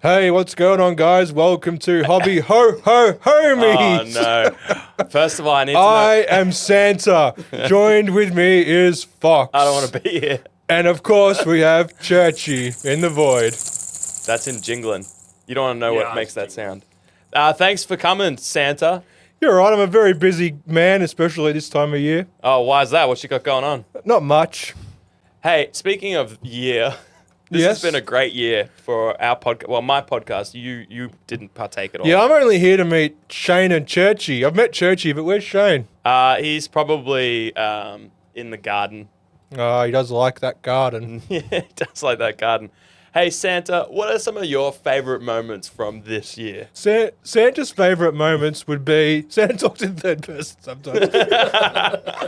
Hey, what's going on, guys? Welcome to Hobby Ho Ho Homies. Oh, no. First of all, I need to know. I am Santa. Joined with me is Fox. I don't want to be here. And of course, we have Churchy in the void. That's him jingling. You don't want to know Yeah, what makes that sound. Thanks for coming, Santa. You're right, I'm a very busy man, especially this time of year. Oh, why is that? What you got going on? Not much. Hey, speaking of year, this Yes? has been a great year for our podcast. Well, my podcast. You didn't partake at all. Yeah, I'm only here to meet Shane and Churchy. I've met Churchy, but where's Shane? He's probably in the garden. Oh, he does like that garden. Yeah, he does like that garden. Hey, Santa, what are some of your favorite moments from this year? Santa's favourite moments would be... Santa talks in third person sometimes.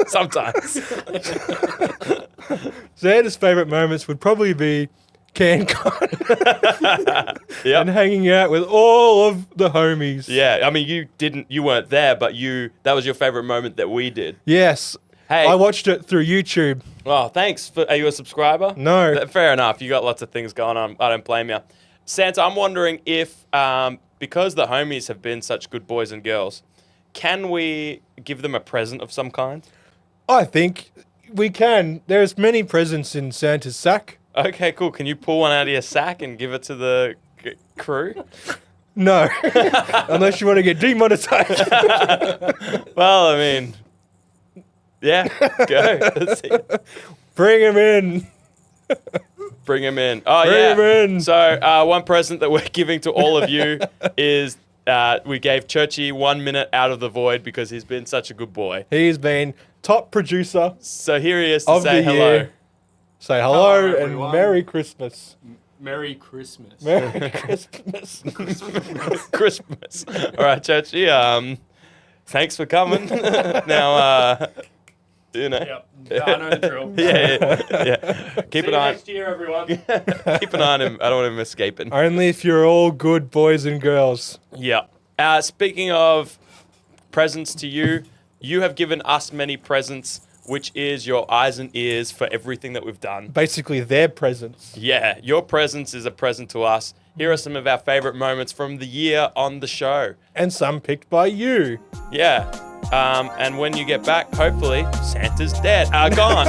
Sometimes. Santa's favourite moments would probably be CanCon Yep. and hanging out with all of the homies. Yeah, I mean, you weren't there, but that was your favorite moment that we did. Yes. Hey. I watched it through YouTube. Well, thanks. Are you a subscriber? No. Fair enough. You got lots of things going on. I don't blame you. Santa, I'm wondering if, because the homies have been such good boys and girls, can we give them a present of some kind? I think we can. There's many presents in Santa's sack. Okay, cool. Can you pull one out of your sack and give it to the crew? No. Unless you want to get demonetized. Well, I mean, yeah, go. Let's see. Bring him in. Bring him in. Oh, Bring yeah. him in. So one present that we're giving to all of you is we gave Churchy 1 minute out of the void because he's been such a good boy. He's been top producer So here he is to of say the hello. year. Say hello, Hello, and everyone. Merry Christmas. Merry Christmas. Merry Christmas. Christmas. All right, Churchy. Thanks for coming. Now, you know. Yep. I know the drill. Yeah. Keep See an you eye. next year, everyone. Keep an eye on him. I don't want him escaping. Only if you're all good boys and girls. Yeah. Speaking of presents to you, you have given us many presents, which is your eyes and ears for everything that we've done. Basically, their presents. Yeah, your presence is a present to us. Here are some of our favorite moments from the year on the show. And some picked by you. Yeah. And when you get back, hopefully, Santa's dead. Gone.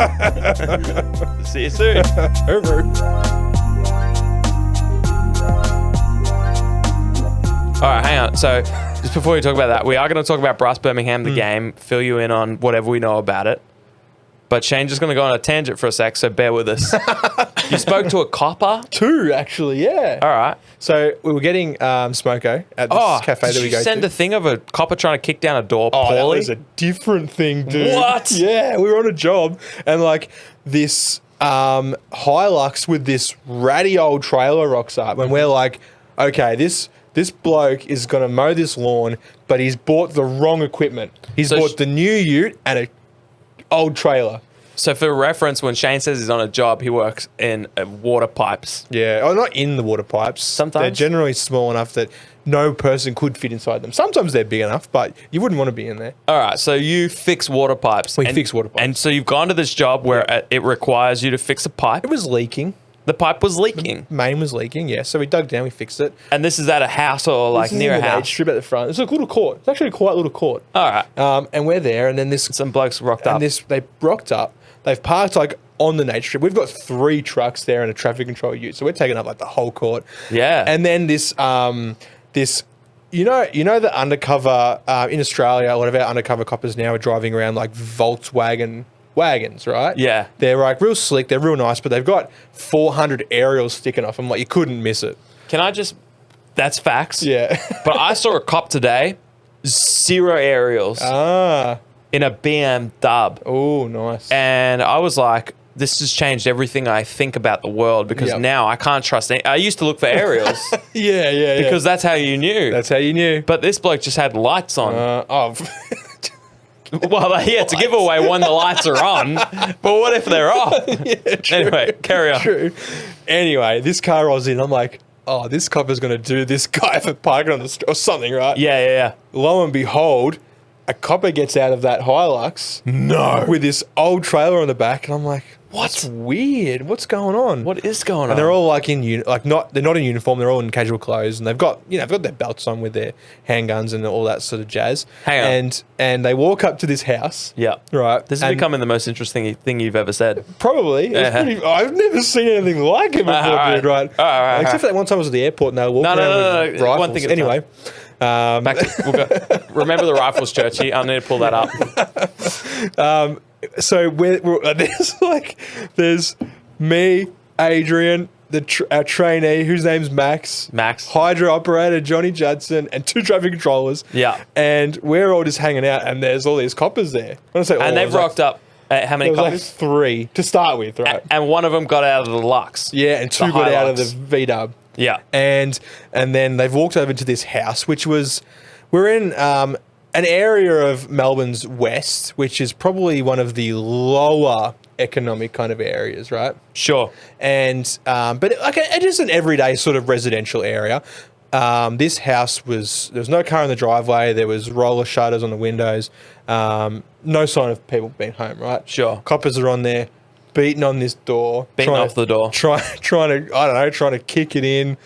See you soon. Over. All right, hang on. So, just before we talk about that, we are going to talk about Brass Birmingham, the game, fill you in on whatever we know about it. But Shane's just going to go on a tangent for a sec, so bear with us. You spoke to a copper? Two, actually, yeah. All right. So we were getting smoko at this cafe did that we you go send to. a thing of a copper trying to kick down a door Oh, that poorly? was a different thing, dude. What? Yeah, we were on a job, and like this Hilux with this ratty old trailer rocks up, and we're like, okay, this bloke is gonna mow this lawn, but he's bought the wrong equipment. He's So bought the new ute and a old trailer. So for reference, when Shane says he's on a job, he works in water pipes. Yeah, oh, not in the water pipes. Sometimes. They're generally small enough that no person could fit inside them. Sometimes they're big enough, but you wouldn't want to be in there. All right, so you fix water pipes. We fix water pipes. And so you've gone to this job where it requires you to fix a pipe. It was leaking. The pipe was leaking. Main was leaking, yeah. So we dug down, we fixed it. And this is at a house or like This is near in a the house? Age strip at the front. It's a little court. It's actually quite a little court. All right. And we're there, and then this Some blokes rocked up. they rocked up. They've parked like on the nature strip. We've got 3 trucks there and a traffic control ute, so we're taking up like the whole court. Yeah. And then this you know the undercover in Australia, a lot of our undercover coppers now are driving around like Volkswagen wagons, right? Yeah. They're like real slick, they're real nice, but they've got 400 aerials sticking off them. Like you couldn't miss it. Can I just... That's facts. Yeah. But I saw a cop today, 0 aerials in a BM dub. Oh, nice. And I was like, this has changed everything I think about the world because Yep. now I can't trust any. I used to look for aerials yeah. because that's how you knew. That's how you knew. But this bloke just had lights on. Well, he had to give away when the lights are on. But what if they're off? Yeah, true. Anyway, carry on. True. Anyway, this car rolls in. I'm like, oh, this copper's going to do this guy for parking on the street or something, right? Yeah. Lo and behold, a copper gets out of that Hilux. No. With this old trailer on the back. And I'm like, What's weird? What's going on? What is going on? And they're all like they're not in uniform. They're all in casual clothes, and they've got their belts on with their handguns and all that sort of jazz. Hang on. And they walk up to this house. Yeah. Right. This is becoming the most interesting thing you've ever said. Probably. I've never seen anything like it before, dude. Right. Except for that one time I was at the airport and they were walking around with rifles. One thing at a anyway. Back to, we'll go. Remember the rifles, Churchy. I need to pull that up. So there's me, Adrian, our trainee, whose name's Max, Hydra operator Johnny Judson, and 2 traffic controllers. Yeah, and we're all just hanging out, and there's all these coppers there. And they've rocked up. How many coppers? Like 3 to start with, right? And one of them got out of the Lux. Yeah, and 2 got out of the V-dub. Yeah, and then they've walked over to this house, we're in an area of Melbourne's west, which is probably one of the lower economic kind of areas, right? Sure. And but like it is an everyday sort of residential area. This house there was no car in the driveway. There was roller shutters on the windows. No sign of people being home, right? Sure. Coppers are on there, beating on this door, trying to kick it in,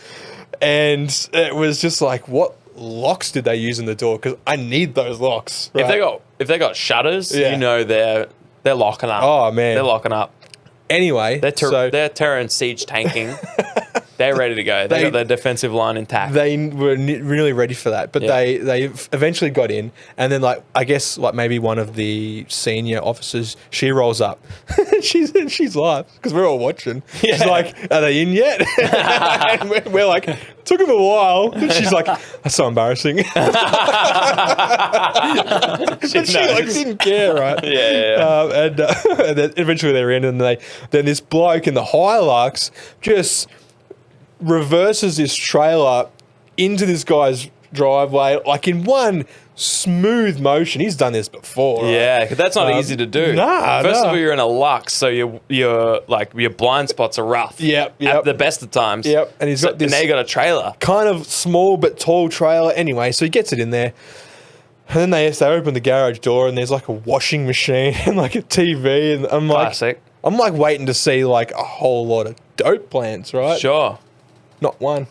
and it was just like, what locks did they use in the door? Because I need those locks. Right? If they got shutters, they're locking up. Oh man, they're locking up. Anyway, they're terror and siege tanking. They're ready to go. They got their defensive line intact. They were really ready for that, but they eventually got in, and then I guess maybe one of the senior officers, she rolls up. she's live because we're all watching. Yeah. She's like, "Are they in yet?" And we're like, "Took him a while." And she's like, "That's so embarrassing." She didn't care, right? Yeah. And then eventually they're in, and then this bloke in the Hilux just reverses this trailer into this guy's driveway, like in one smooth motion. He's done this before. Yeah, right? That's not easy to do. First of all, you're in a Lux, so your blind spots are rough. Yep. At the best of times. Yep. And he's got this. And now you got a trailer, kind of small but tall trailer. Anyway, so he gets it in there. And then they open the garage door, and there's like a washing machine and like a TV, and I'm like waiting to see like a whole lot of dope plants, right? Sure. Not one.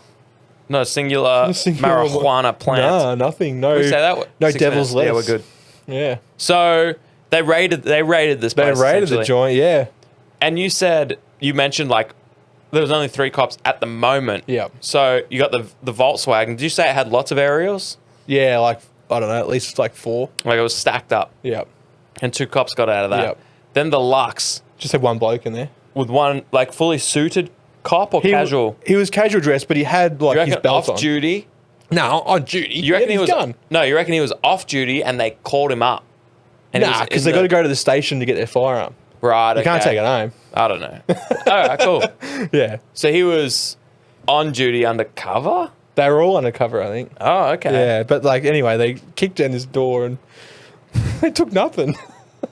No singular marijuana plant. No, nothing. No. We say that. No devil's lettuce. Yeah, we're good. Yeah. So they raided this place. They raided the joint. Yeah. And you mentioned like there was only 3 cops at the moment. Yeah. So you got the Volkswagen. Did you say it had lots of aerials? Yeah, like I don't know, at least like 4. Like it was stacked up. Yep. And 2 cops got out of that. Yep. Then the Lux. Just had one bloke in there. With one like fully suited cop or casual? He was casual dressed, but he had like his belt off duty. No, on duty. You reckon he was gun? No, you reckon he was off duty and they called him up? Nah, because they got to go to the station to get their firearm. Right. You can't take it home. I don't know. All right, cool. Yeah. So he was on duty undercover? They were all undercover, I think. Oh, okay. Yeah, but like anyway, they kicked down his door and they took nothing.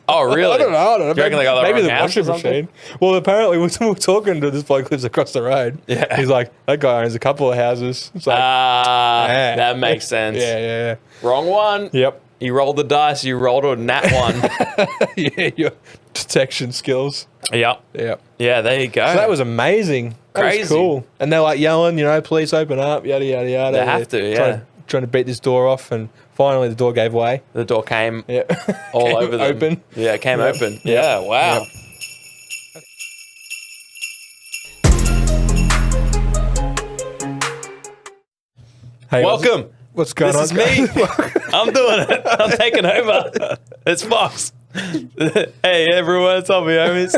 Oh, really? I don't know. Do you reckon they got maybe the the washing machine. Well, apparently we're talking to this bloke who lives across the road. Yeah. He's like, that guy owns a couple of houses. It's like, that makes sense. Yeah. Wrong one. Yep. You rolled the dice. You rolled a nat one. Yeah, your detection skills. Yep. Yeah, there you go. So that was amazing. Crazy. That was cool. And they're like yelling, police open up, yada, yada, yada. They have to, yeah. Trying to beat this door off, and finally the door gave way. The door came all came over them. Open. Yeah, it came open. Yeah, wow. Yep. Hey, welcome. What's going on? This is me. I'm doing it. I'm taking over. It's Fox. Hey everyone, it's on me homies.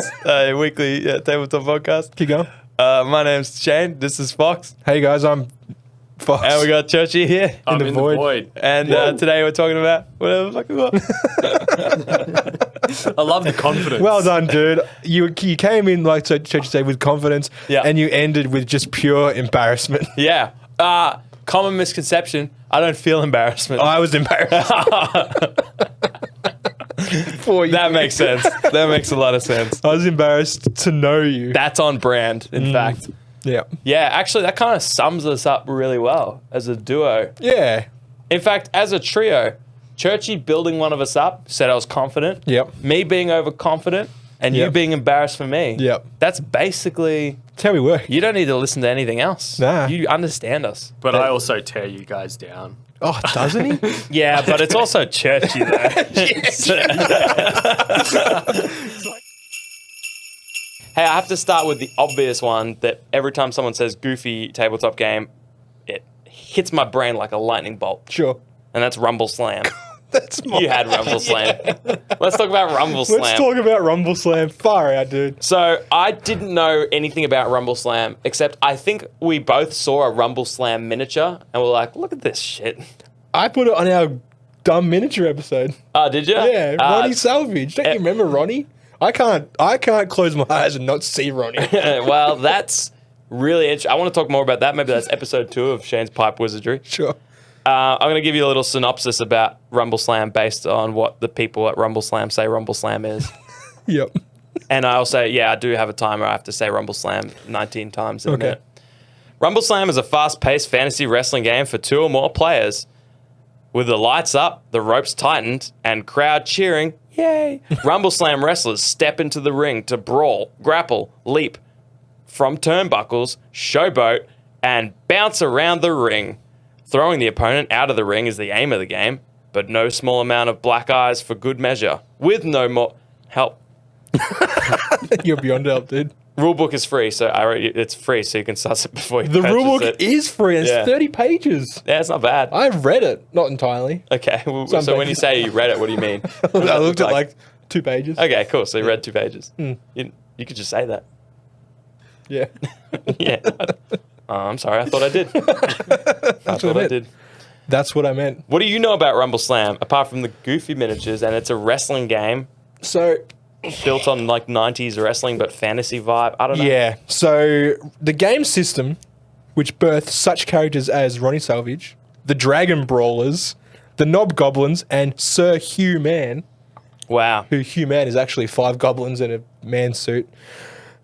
Weekly tabletop podcast. Keep going. My name's Shane. This is Fox. Hey guys, I'm Fox. And we got Churchy here. I'm in the void. And today we're talking about whatever the fuck we want. I love the confidence. Well done, dude. You came in like Churchy said with confidence, and you ended with just pure embarrassment. Yeah. Common misconception. I don't feel embarrassment. I was embarrassed. That makes sense. That makes a lot of sense. I was embarrassed to know you. That's on brand, in fact. Yeah. Yeah, actually, that kind of sums us up really well as a duo. Yeah. In fact, as a trio, Churchy building one of us up said I was confident. Yep. Me being overconfident and you Yep. being embarrassed for me. Yep. That's basically, That's how we work. you don't need to listen to anything else. Nah. You understand us. But I also tear you guys down. Oh, doesn't he? Yeah, but it's also churchy though. Hey, I have to start with the obvious one that every time someone says goofy tabletop game, it hits my brain like a lightning bolt. Sure. And that's Rumble Slam. That's my... You had Rumble Slam. Let's talk about Rumble Slam. Let's talk about Rumble Slam. Far out, dude. So I didn't know anything about Rumble Slam, except I think we both saw a Rumble Slam miniature and we're like, look at this shit. I put it on our dumb miniature episode. Oh, did you? Yeah, Ronnie Salvage. Don't you remember Ronnie? I can't close my eyes and not see Ronnie. Well, that's really interesting. I want to talk more about that. Maybe that's episode 2 of Shane's Pipe Wizardry. Sure. I'm going to give you a little synopsis about Rumble Slam based on what the people at Rumble Slam say Rumble Slam is. Yep. And I'll say, yeah, I do have a timer. I have to say Rumble Slam 19 times in a Okay. minute. Rumble Slam is a fast-paced fantasy wrestling game for 2 or more players. With the lights up, the ropes tightened, and crowd cheering, yay! Rumble Slam wrestlers step into the ring to brawl, grapple, leap from turnbuckles, showboat, and bounce around the ring. Throwing the opponent out of the ring is the aim of the game, but no small amount of black eyes for good measure. With no more help. You're beyond help, dude. Rulebook is free, so it's free, so you can suss it before you The purchase rulebook it. is free. It's Yeah. 30 pages. Yeah, it's not bad. I've read it. Not entirely. Okay, well, Some so when pages. you say you read it, what do you mean? I looked at like 2 pages. Okay, cool. So you read 2 pages. Hmm. You could just say that. Yeah. Yeah. I'm sorry. I thought I did. I thought I meant. did. That's what I meant. What do you know about Rumble Slam apart from the goofy miniatures? And it's a wrestling game So, built on like 90s wrestling but fantasy vibe. I don't know. yeah. So, the game system, which birthed such characters as Ronnie Salvage, the Dragon Brawlers, the Knob Goblins, and Sir Hugh Man, Wow. who Hugh Man is actually 5 goblins in a man suit.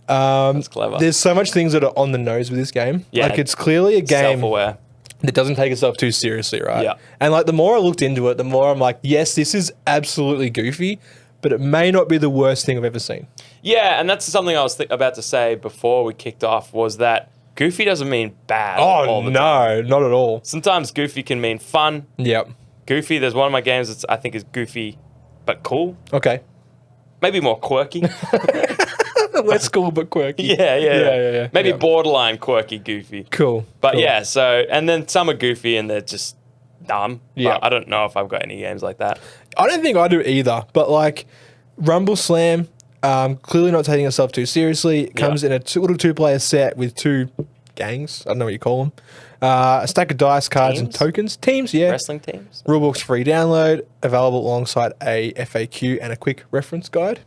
That's clever. There's so much things that are on the nose with this game. Yeah. Like, it's clearly a game Self-aware. that doesn't take itself too seriously, right? Yeah. And like the more I looked into it, the more I'm like, yes, this is absolutely goofy, but it may not be the worst thing I've ever seen. Yeah, and that's something I was about to say before we kicked off was that goofy doesn't mean bad all Oh the time. no, not at all. Sometimes goofy can mean fun. Yep. Goofy, there's one of my games that I think is goofy but cool. Okay. Maybe more quirky. Less cool but quirky. Yeah. Maybe Yeah. borderline quirky, goofy. Cool. But cool. yeah, so, and then some are goofy and they're just dumb. Yeah. But I don't know if I've got any games like that. I don't think I do either, but like Rumble Slam, clearly not taking itself too seriously. It comes in a little 2-player set with 2 gangs. I don't know what you call them. A stack of dice, cards, and Teams? tokens. Teams, yeah. Wrestling teams? Rulebook's free download, available alongside a FAQ and a quick reference guide.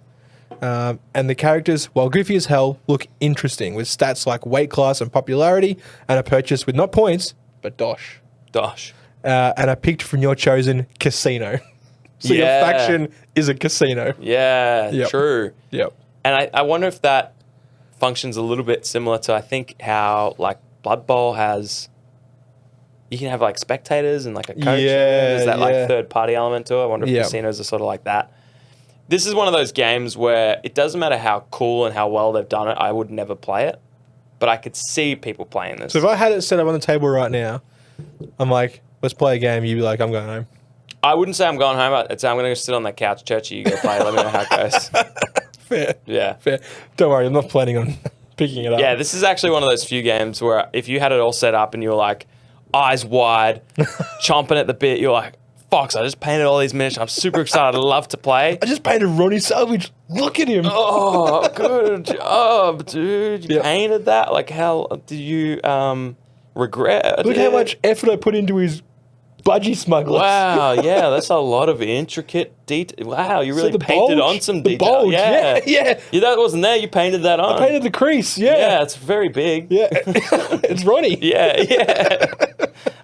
And the characters, while goofy as hell, look interesting with stats like weight class and popularity, and a purchase with not points, but dosh. Dosh. And are picked from your chosen casino. So Yeah. your faction is a casino. Yeah, Yep. true. Yep. And I wonder if that functions a little bit similar to, I think, how like Blood Bowl has, you can have like spectators and like a coach. Yeah, There's that yeah. like third party element to it. I wonder if Yep. casinos are sort of like that. This is one of those games where it doesn't matter how cool and how well they've done it. I would never play it, but I could see people playing this. So if I had it set up on the table right now, I'm like, let's play a game. You'd be like, I'm going home. I wouldn't say I'm going home. I'd say I'm going to go sit on that couch, Churchy. You go play. Let me know how it goes. Fair. Yeah. Fair. Don't worry, I'm not planning on picking it up. Yeah, this is actually one of those few games where if you had it all set up and you were like, eyes wide, chomping at the bit, you're like, Fox, I just painted all these miniatures. I'm super excited. I'd love to play. I just painted Ronnie Salvage. Look at him. Oh, good job, dude. You Yep. painted that? Like, how did you regret Look it? how much effort I put into his budgie smugglers. Wow, yeah, that's a lot of intricate detail. Wow, you really the painted bulge, on some the detail. bulge, yeah. Yeah, that wasn't there. You painted that on. I painted the crease. Yeah. Yeah, it's very big. Yeah. It's Ronnie. Yeah.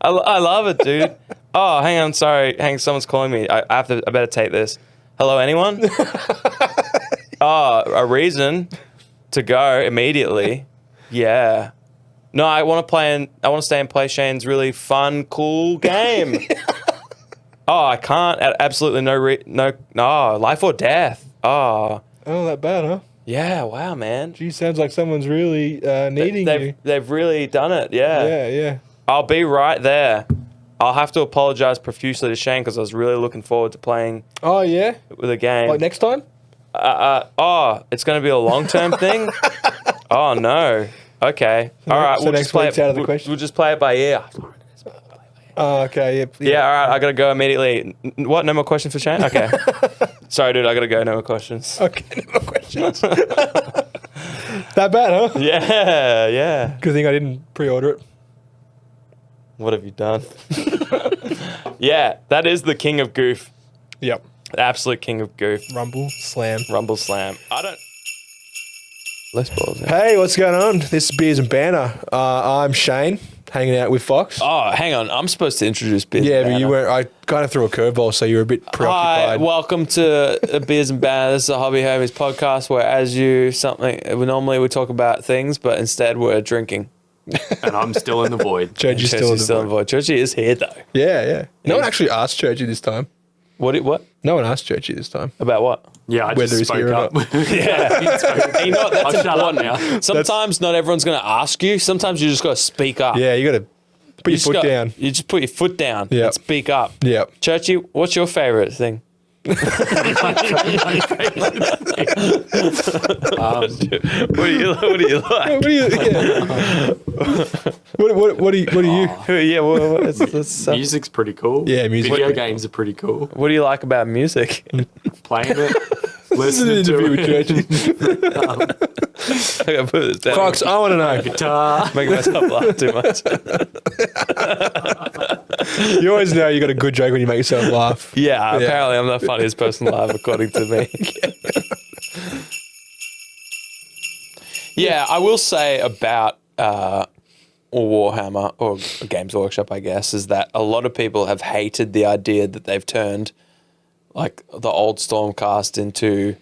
I love it, dude. Oh, hang on, sorry. Someone's calling me. I better take this. Hello, anyone? Oh, a reason to go immediately. Yeah. No, I want to stay and play Shane's really fun, cool game. Oh, I can't. Absolutely no, life or death. Oh. Oh, that bad, huh? Yeah, wow, man. Gee, sounds like someone's really needing you. They've really done it, yeah. Yeah, yeah. I'll be right there. I'll have to apologise profusely to Shane because I was really looking forward to playing Oh, yeah? with a game. Like next time? It's going to be a long-term thing? Oh, no. Okay. All right, so we'll next just play week's it. out of the question? We'll just play it by ear. Oh, okay. Yeah, all right, I got to go immediately. What? No more questions for Shane? Okay. Sorry, dude, I got to go. No more questions. Okay, no more questions. That bad, huh? Yeah, yeah. Good thing I didn't pre-order it. What have you done? Yeah, that is the king of goof. Yep. The absolute king of goof. Rumble, slam. Rumble slam. I don't... Less balls. Hey, what's going on? This is Beers and Banner. I'm Shane, hanging out with Fox. Oh, hang on. I'm supposed to introduce Beers Yeah, and but Banner. you weren't. I kind of threw a curveball, so you were a bit Hi, preoccupied. welcome to Beers and Banner. This is a Hobby Homies podcast where, as you normally we talk about things, but instead we're drinking. And I'm still in the void. Churchy's still in the void. void. Churchy is here though. Yeah, yeah. No one actually asked Churchy this time. What? No one asked Churchy this time. About what? Yeah, I Whether just he's spoke here or up. Yeah. You know what? That's I'll shut up important. now. Sometimes not everyone's going to ask you. Sometimes you just got to speak up. Yeah, you got to put your foot down. You just put your foot down Yep. and speak up. Yep. Churchy, what's your favourite thing? What do you like? What do you? Yeah. What do you? Yeah, let's, Music's pretty cool. Yeah, music. Video games are pretty cool. what do you like about music? Playing it, This is an listening interview with to it. Churchy. I gotta put this down. Fox, I want to know. Guitar. Making myself laugh too much. You always know you got a good joke when you make yourself laugh. Yeah, apparently I'm the funniest person alive, according to me. Yeah, I will say about Warhammer, or Games Workshop, I guess, is that a lot of people have hated the idea that they've turned like the old Stormcast into,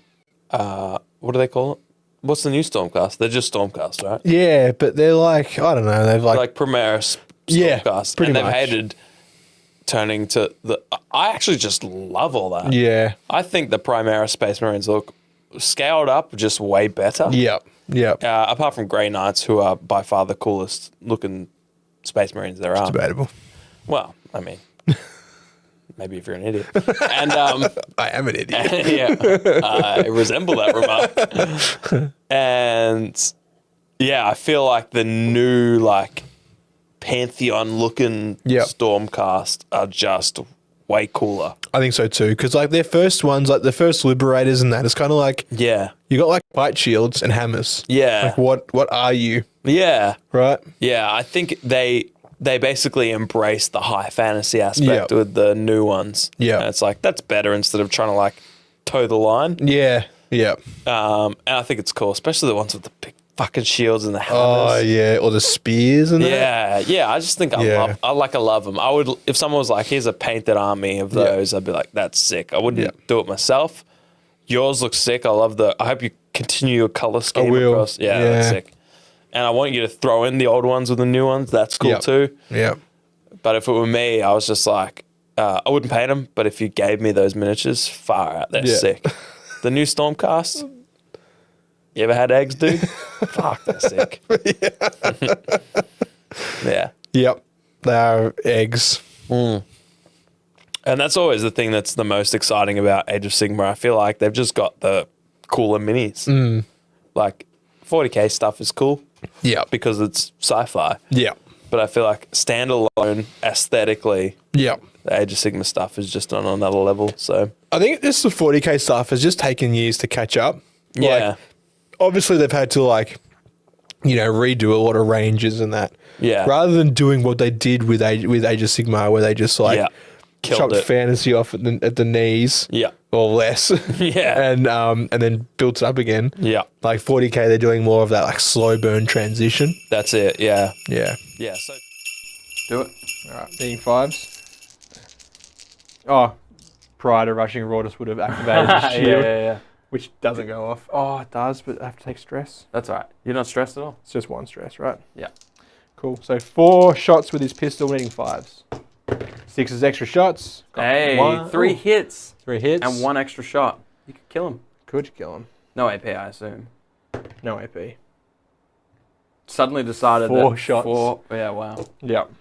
what do they call it? What's the new Stormcast? They're just Stormcast, right? Yeah, but they're like, I don't know. They've Like Primaris Yeah, Stormcast. pretty and they've much. hated turning to the... I actually just love all that. yeah, I think the Primaris Space Marines look scaled up just way better. yep. Apart from Grey Knights, who are by far the coolest looking Space Marines there are. Debatable. Well, I mean, maybe if you're an idiot. And I am an idiot. yeah, I resemble that remark. And yeah, I feel like the new like Pantheon looking Yep. Stormcast are just way cooler. I think so too, because like their first ones, like the first Liberators and that, it's kind of like Yeah, you got like light shields and hammers. yeah, Like what are you, yeah. right? Yeah, I think they basically embrace the high fantasy aspect Yep. with the new ones. Yeah. And it's like, that's better instead of trying to like toe the line. Yeah, yeah. And I think it's cool, especially the ones with the big fucking shields and the Oh hammers. yeah, or the spears and that. Yeah, I just think Yeah. I love them. I would, if someone was like, here's a painted army of those, I'd be like, that's sick. I wouldn't Yeah. do it myself. Yours looks sick. I hope you continue your color scheme will. across. Yeah, that's Yeah. sick. And I want you to throw in the old ones with the new ones. That's cool Yep. too. Yeah. But if it were me, I was just like, I wouldn't paint them. But if you gave me those miniatures, far out, they're Yeah. sick. The new Stormcast. You ever had eggs, dude? Fuck, they're sick. Yeah. Yep. They are eggs. And that's always the thing that's the most exciting about Age of Sigmar. I feel like they've just got the cooler minis. Like 40k stuff is cool Yep. because it's sci-fi. Yep. But I feel like standalone aesthetically, Yep. the Age of Sigmar stuff is just on another level. So I think this the 40k stuff has just taken years to catch up. yeah, Like, obviously they've had to like, redo a lot of ranges and that. Yeah. Rather than doing what they did with Age of Sigmar, where they just like Yeah. Killed chopped it. fantasy off at the knees. Yeah. Or less. Yeah. and then built it up again. Yeah. Like 40k, they're doing more of that like slow burn transition. That's it. Yeah. Yeah. Yeah. So Do it. All right. Being fives. Oh, prior to rushing, Rordus would have activated his shield, yeah. which doesn't go off. Oh, it does, but I have to take stress. That's all right. You're not stressed at all? It's just one stress, right? Yeah. Cool. So 4 shots with his pistol, needing 5s. 6 is extra shots. Got Hey, one. 3 hits 3 hits. and 1 extra shot. You could kill him. Could you kill him? No AP, I assume. No AP. Suddenly decided Four that shots. Yeah, wow. Yep.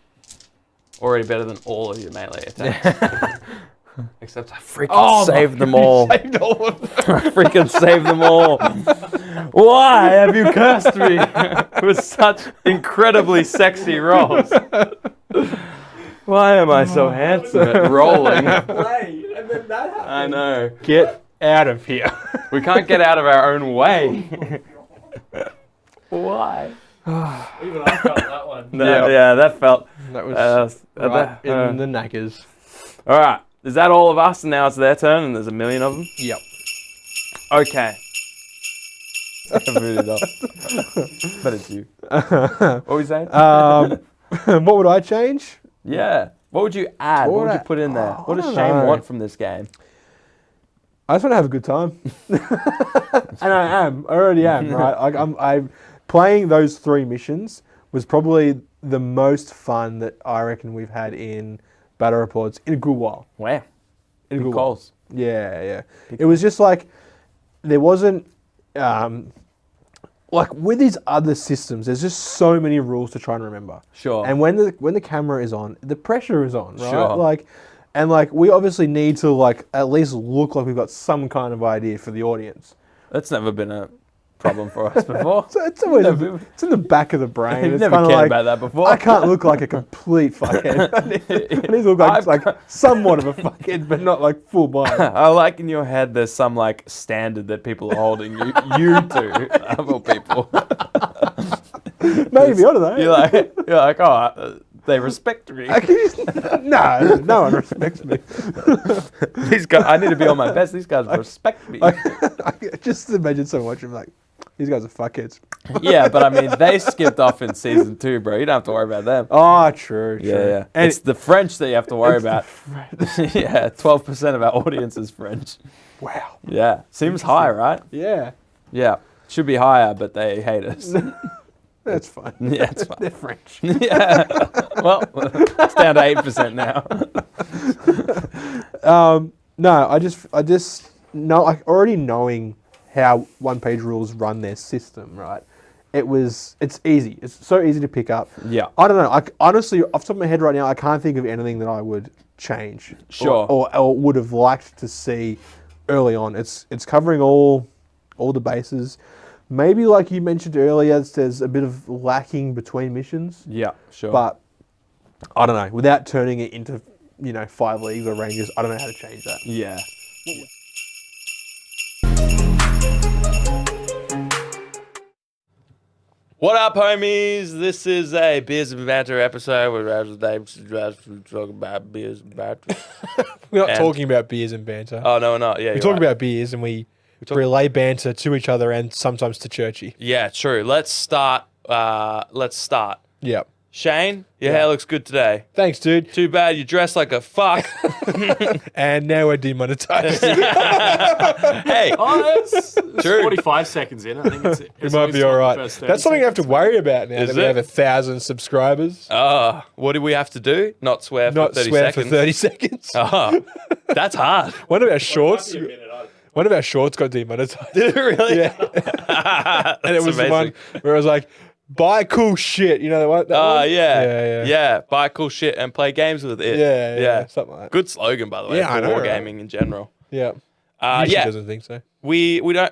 Already better than all of your melee attacks. Except I freaking saved them all. Saved all of them. I freaking saved them all. Why have you cursed me with such incredibly sexy rolls? Why am I so handsome at rolling? Play, and then that happened. I know. Get out of here. We can't get out of our own way. Why? Even I felt that one. Yeah, that felt. That was right in the knackers. All right. Is that all of us? And now it's their turn, and there's a million of them? Yep. Okay. I booted up. But it's you. What were you saying? What would I change? Yeah. What would you add? What would you put in there? What does Shane want from this game? I just want to have a good time. And I am. I already am, right? Like I'm playing those 3 missions was probably the most fun that I reckon we've had in Battle Reports in a good while. Wow. In a Good good calls. while. Yeah. It was just like there wasn't like with these other systems, there's just so many rules to try and remember. Sure. And when the camera is on, the pressure is on, right? Sure. And we obviously need to at least look like we've got some kind of idea for the audience. That's never been a problem for us before. So it's always it's in the back of the brain. You've It's never kinda cared about that before. I can't look like a complete fuckhead. I need to look like somewhat of a fuckhead, but not like full blind. I like in your head there's some like standard that people are holding you to other people. Maybe, I don't know. You're like, oh, they respect me. No one respects me. These guys, I need to be on my best. These guys respect me. I just imagine someone watching like, these guys are fuckheads. Yeah, but I mean, they skipped off in season 2, bro. You don't have to worry about them. Oh, true. Yeah. And It's the French that you have to worry about. Yeah, 12% of our audience is French. wow. Yeah, seems high, right? Yeah, Yeah, should be higher, but they hate us. that's fine. Yeah, it's fine. They're French. Yeah. Well, it's down to 8% now. No, I just know, like already knowing how one-page rules run their system, right? It's easy. It's so easy to pick up. Yeah. I don't know. Honestly, off the top of my head right now, I can't think of anything that I would change. Sure. Or would have liked to see early on. It's covering all the bases. Maybe like you mentioned earlier, there's a bit of lacking between missions. Yeah, sure. But I don't know. Without turning it into 5 leagues or ranges, I don't know how to change that. yeah. What up, homies? This is a Beers and Banter episode where we talk about beers and banter. We're not talking about beers and banter. Oh, no, we're not. Yeah, we talk about beers and we relay banter to each other and sometimes to Churchy. Yeah, true. Let's start. Yep. Shane, your hair looks good today. Thanks, dude. Too bad you dress like a fuck. And now we're demonetized. Hey, It's True. 45 seconds in. I think It might be all right. That's something you have to worry about now Is that we it? have 1,000 subscribers. what do we have to do? Not swear for Not 30 swear seconds. for 30 seconds. Oh, that's hard. One of our shorts got demonetized. Did it really? Yeah. And it was amazing. the one where it was like, buy cool shit. You know what? Yeah. Buy cool shit and play games with it. Yeah. Something like that. Good slogan, by the way, Yeah, I for know, wargaming in general. Yeah. Yeah. doesn't think so. We don't.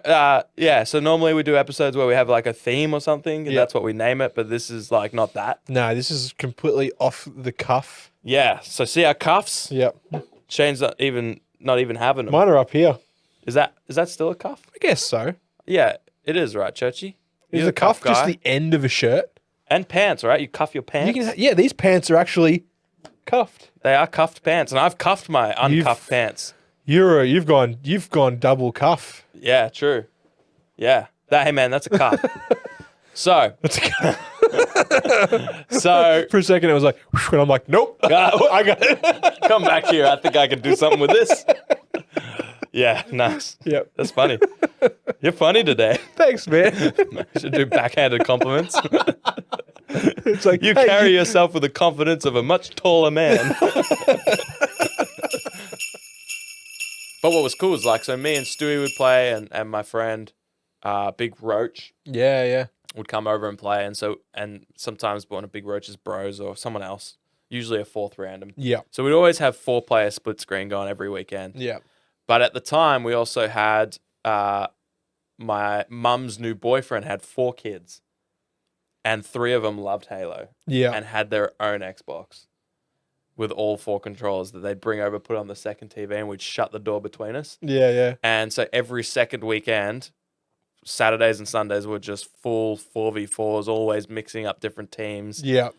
So normally we do episodes where we have like a theme or something, and Yeah. that's what we name it. But this is like not that. No, this is completely off the cuff. Yeah. So see our cuffs. Yep. Shane's not even having them. Mine are up here. Is that still a cuff? I guess so. Yeah, it is, right, Churchy? Is You're the cuff just guy. the end of a shirt? And pants, right? You cuff your pants. These pants are actually cuffed. They are cuffed pants, and I've cuffed my uncuffed pants. You've gone double cuff. Yeah, true. Yeah. Hey man, that's a cuff. So For a second, it was like, whoosh, and I'm like, nope, I got it. come back here. I think I can do something with this. Yeah, nice. Yep. That's funny. You're funny today. Thanks, man. I should do backhanded compliments. It's like You hey, carry yourself with the confidence of a much taller man. But what was cool is like, so me and Stewie would play and my friend Big Roach Yeah. would come over and play, and sometimes one of Big Roach's bros or someone else, usually a fourth random. Yeah. So we'd always have 4-player split screen going every weekend. Yeah. But at the time, we also had my mum's new boyfriend had 4 kids, and 3 of them loved Halo Yeah. and had their own Xbox with all 4 controllers that they'd bring over, put on the second TV, and we'd shut the door between us. Yeah. And so every second weekend, Saturdays and Sundays were just full 4v4s, always mixing up different teams. Yeah.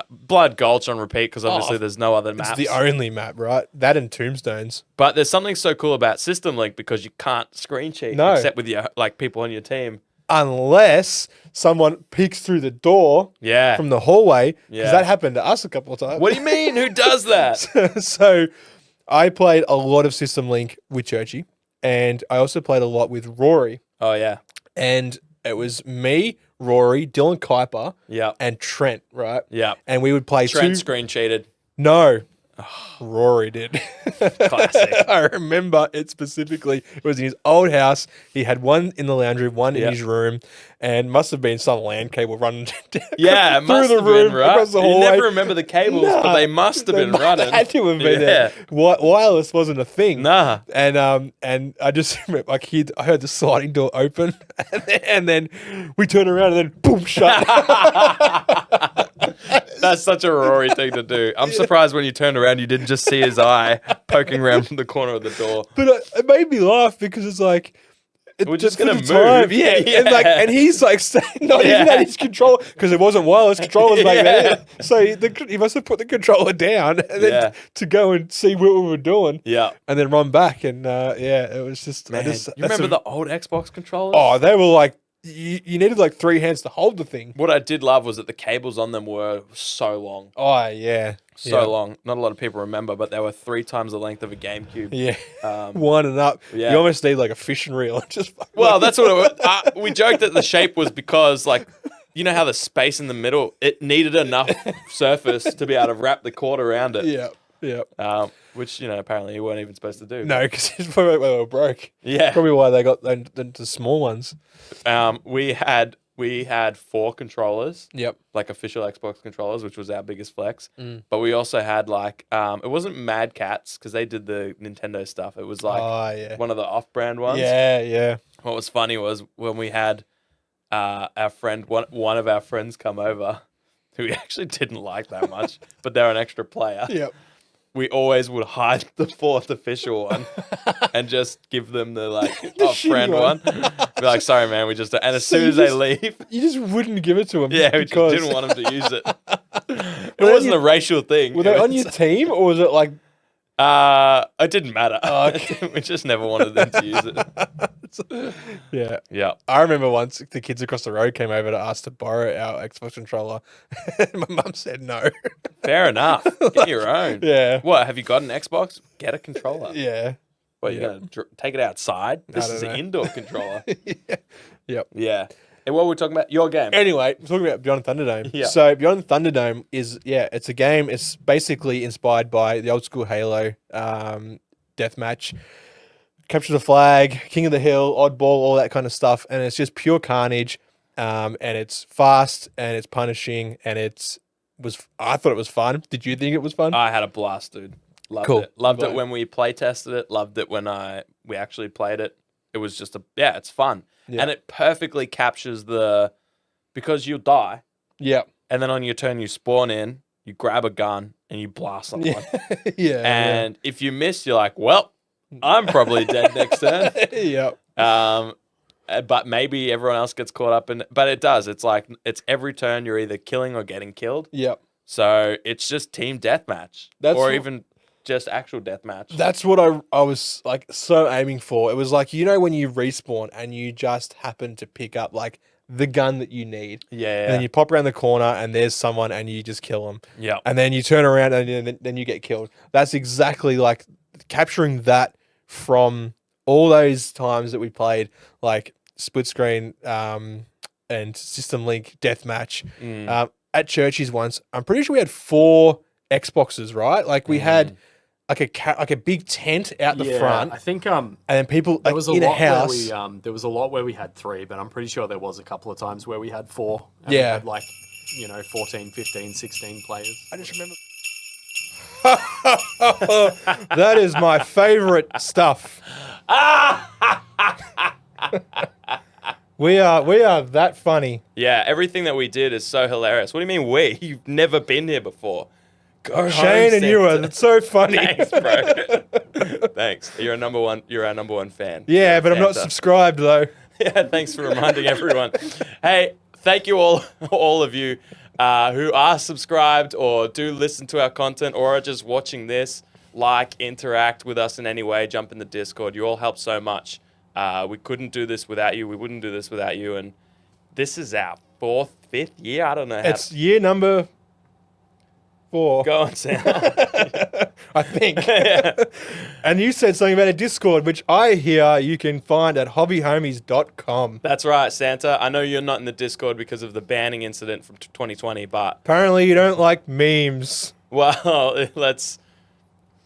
Blood Gulch on repeat because obviously there's no other It's maps. the only map, right? That and Tombstones. But there's something so cool about System Link because you can't screen cheat No. except with your people on your team. Unless someone peeks through the door Yeah. from the hallway. Because Yeah. that happened to us a couple of times. What do you mean? Who does that? So I played a lot of System Link with Churchy, and I also played a lot with Rory. Oh yeah. And it was me, Rory, Dylan Kuiper, Yeah. and Trent, right? Yeah. And we would play Trent 2. screen cheated. No. Rory did. Classic. I remember it specifically. It was in his old house. He had one in the lounge room, one in his room, and must have been some LAN cable running Yeah, it through must the have room, been, right? across the You hallway. never remember the cables, but they must have been running. They had to have been there. Wireless wasn't a thing. Nah. And I just remember, I heard the sliding door open, and then we turned around and then boom, shut. That's such a Rory thing to do. I'm surprised when you turned around, you didn't just see his eye poking around from the corner of the door. But it made me laugh because it's like, We're just for gonna the time, move. yeah. Yeah. And he's like not even at his controller because it wasn't wireless controllers back then. So he must have put the controller down and then to go and see what we were doing. Yeah. And then run back and it was just. Man, you remember the old Xbox controllers? Oh, they were like you needed like 3 hands to hold the thing. What I did love was that the cables on them were so long. Oh yeah, So long. Not a lot of people remember, but they were 3 times the length of a GameCube. Yeah, winding up. Yeah. You almost need like a fishing reel. Just Well, that's what it was. We joked that the shape was because, like, you know how the space in the middle, it needed enough surface to be able to wrap the cord around it. Yeah. Which, apparently you weren't even supposed to do. No, because it's probably why they were broke. Yeah. Probably why they got the small ones. We had 4 controllers. Yep. Like official Xbox controllers, which was our biggest flex. But we also had it wasn't Mad Cats because they did the Nintendo stuff. It was like one of the off-brand ones. Yeah. What was funny was when we had our friend, one of our friends come over, who we actually didn't like that much, but they're an extra player. Yep. We always would hide the 4th official one and just give them the off-brand shitty one. one. Be like, sorry, man, we just... And as So soon you as they just- leave... You just wouldn't give it to them. Yeah, we just because didn't want them to use it. It wasn't a racial thing. Were they on your team or was it like? It didn't matter. Oh, okay. We just never wanted them to use it. Yeah. Yeah. I remember once the kids across the road came over to ask to borrow our Xbox controller. My mum said no. Fair enough. Get your own. Yeah. What, have you got an Xbox? Get a controller. Yeah. What, you're going to take it outside? This don't is know. an indoor controller. Yep. Yeah. And what were we talking about? Your game. Anyway, we're talking about Beyond Thunderdome. Yeah. So Beyond Thunderdome is it's a game. It's basically inspired by the old school Halo deathmatch. Capture the flag, King of the Hill, oddball, all that kind of stuff, and it's just pure carnage. And it's fast and it's punishing and I thought it was fun. Did you think it was fun? I had a blast, dude. Loved Cool. it. Loved Right. it when we play tested it. Loved it when we actually played it. It was just it's fun. Yeah. And it perfectly captures because you'll die, Yeah. and then on your turn you spawn in, you grab a gun, and you blast someone. Yeah. And if you miss, you're like, well, I'm probably dead next turn. Yeah. But maybe everyone else gets caught up in it. But it does. It's like, it's every turn you're either killing or getting killed. Yeah. So it's just team deathmatch. Or even just actual deathmatch. That's what I was like so aiming for. It was like, when you respawn and you just happen to pick up like the gun that you need. Yeah. And then you pop around the corner and there's someone and you just kill them. Yeah. And then you turn around and then you get killed. That's exactly like capturing that from all those times that we played, like split screen and System Link deathmatch. At Churchy's once, I'm pretty sure we had 4 Xboxes, right? Like we had like a big tent out the Yeah, front, I think and then people there like, was a in a lot where house. there was a lot where we had 3, but I'm pretty sure there was a couple of times where we had 4. And Yeah. we had like 14, 15, 16 players. I just remember. That is my favorite stuff. We are that funny. Yeah, everything that we did is so hilarious. What do you mean we? You've never been here before. Go Shane home, and you are so funny. Thanks, bro. Thanks. You're our number one fan. Yeah, You're but I'm not Santa. subscribed though. Yeah, thanks for reminding everyone. Hey, thank you all of you who are subscribed or do listen to our content or are just watching this. Interact with us in any way. Jump in the Discord. You all help so much. We couldn't do this without you. We wouldn't do this without you. And this is our 4th, 5th year. I don't know. It's year number 4. Go on, Sam. I think. And you said something about a Discord, which I hear you can find at hobbyhomies.com. That's right, Santa. I know you're not in the Discord because of the banning incident from 2020, but Apparently you don't like memes. well, let's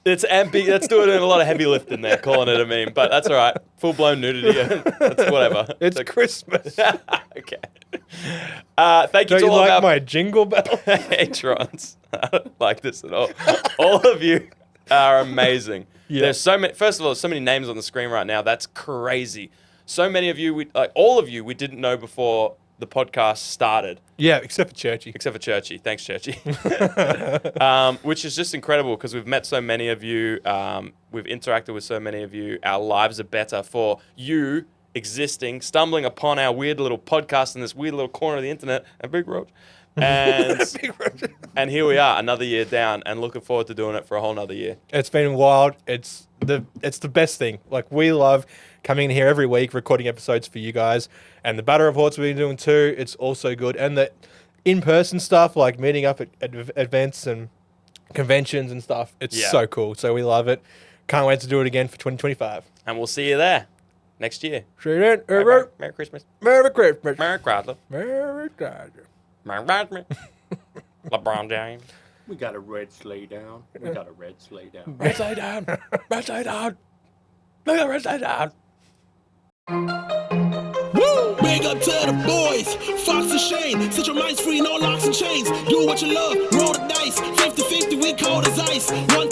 do it in a lot of heavy lifting there, calling it a meme. But that's all right. Full-blown nudity. That's whatever. It's Christmas. Okay. Thank you Don't to you all like of our my jingle bell? patrons. I don't like this at all. All of you are amazing. Yeah. There's so many. First of all, there's so many names on the screen right now. That's crazy. So many of you, all of you, we didn't know before the podcast started. Yeah, except for Churchy. Except for Churchy. Thanks, Churchy. Which is just incredible because we've met so many of you. We've interacted with so many of you. Our lives are better for you existing, stumbling upon our weird little podcast in this weird little corner of the internet. A big roach. And, and here we are, another year down, and looking forward to doing it for a whole nother year. It's been wild. It's the best thing. Like, we love coming in here every week, recording episodes for you guys. And the battle reports we've been doing too, it's also good. And the in-person stuff, like meeting up at events and conventions and stuff, it's so cool. So we love it. Can't wait to do it again for 2025. And we'll see you there next year. See you then. Merry Christmas. Merry Christmas. Merry Chrysler. Merry Christmas. Merry Christmas. LeBron James. We got a red sleigh down. Red Red down. Red down. Look at red down. Woo! Big up to the boys, Fox and Shane. Set your minds free, no locks and chains. Do what you love, roll the dice. 50-50, we cold as ice. One